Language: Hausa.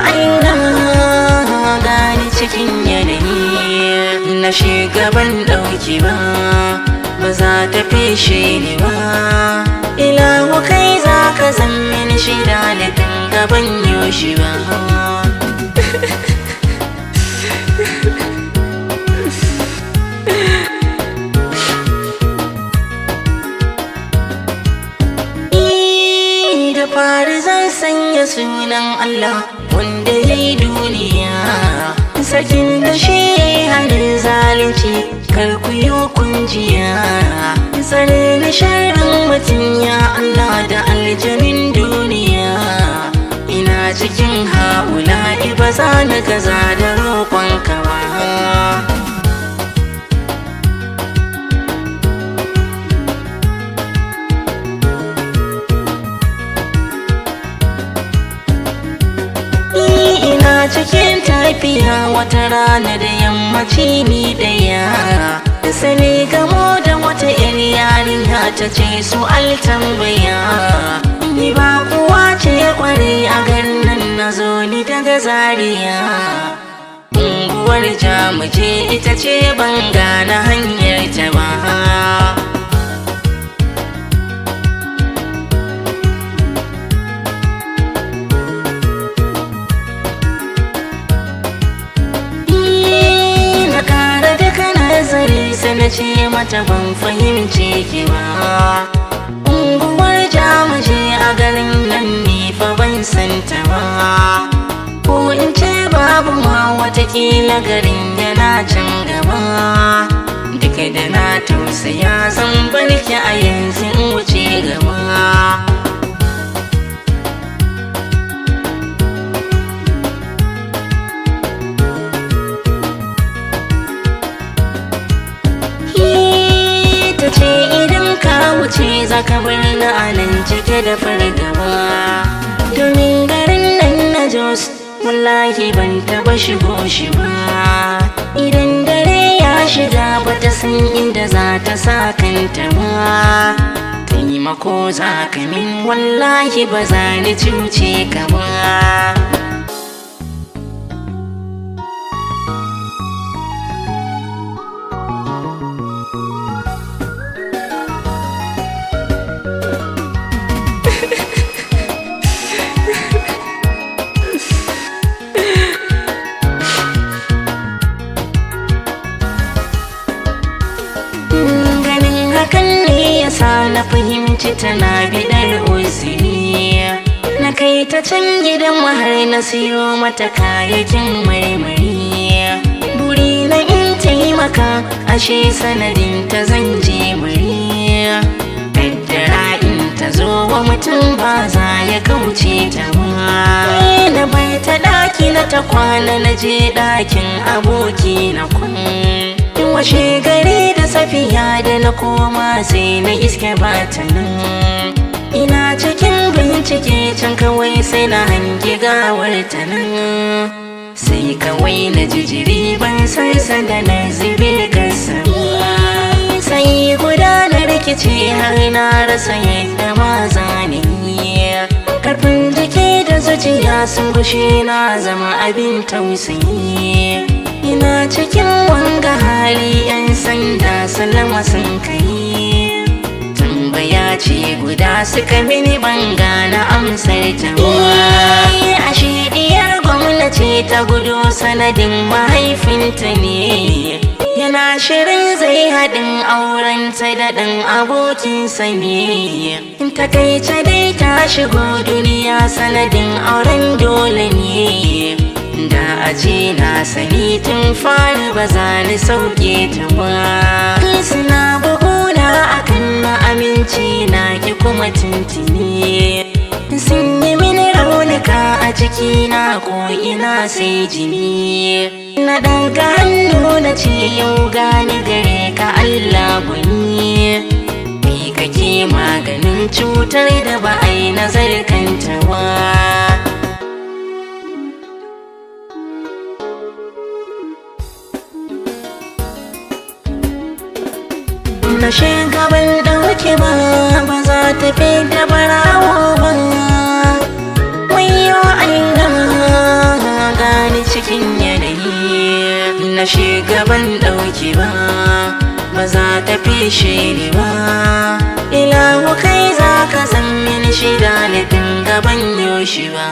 aina gani cikin yanayi na shugaban ɗauki ba za ta fishe ni ba. Ilahu kai za ka zammin shida da gaban yoshi ba. Da fari zan sanya sunan Allah wanda ya yi duniya, sarkin da shi hannun zalunci kar ku yi kunjiya. Tsare na sharrin mutum ya Allah da aljamin duniya, ina cikin haula ba za na gaza da roƙonka ba. Cikin tafiya wata rana da yammaci ni daya, sani gamo da wata yar yarinya ta ce su altambaya. Ni ba kuwa ce kware a garin nan na zo ni daga Zaria. Unguwar Jamuje ita ce ban gane hanyar ta ba. Na ce mata ban fahimce ki ba. Unguwar Jamuje a garin nan ne fa ban santa ba, ko in ce babu ma watakila garin yana can gaba. Duka da na tausaya zan barki a yanzu in wuce gaba. Ce idan ka wuce za ka bar ni a nan cike da fargaba, domin garin nan na Jos wallahi ban taba shigo shi ba. Idan dare ya shiga bata san inda za ta sa kanta ba, taimako za ka min wallahi ba za ni cuce ka ba. Na fahimci tana bidar uzuri, na kai ta can gidan har na siyo mata kayakin marmari. Buri na in taimaka ashe sanadin ta zan je bari. Kaddara in ta zo wa mutum ba za ya kauce ta ba. Na bar ta ɗaki na ta kwana na je ɗakin aboki na washe gari da safiya da na koma sai na iske bata nan. Ina cikin bincike can kawai sai na hangi gawar ta nan. Sai kawai na jijiri ban san sanda na zube gasa ba. Sai guda na rikice har na rasa yadda ma zane. Karfin jiki da zuciya sun gushe na zama abin tausayi. Ina cikin wanga hali 'yan sanda salama sun kai. Tambaya ce guda suka mini ban gane amsar ta ba. Ashe diyar gwamnati ta gudu sanadin mahaifinta ne, yana shirin zai haɗin aurenta da ɗan abokinsa ne. Takaice dai ta shigo duniya sanadin auren dole ne. Da aje na sani tun fari ba za ni sauke ta ba. Suna buguna akan na aminci na ki kuma tuntuni. Sun yi mini raunuka a jikina ko ina sai jini. Na ɗaga hannu na ce yau gani gare ka Allah gwani. Kai kake maganin cutar da ba a yi nazarkanta ba. Na shugaban ɗauke ba za ta fi da barawo ba. Wayo Allah ishe ni ba. Ilahu kai za ka zan min shida na dinga ban yoshi ba.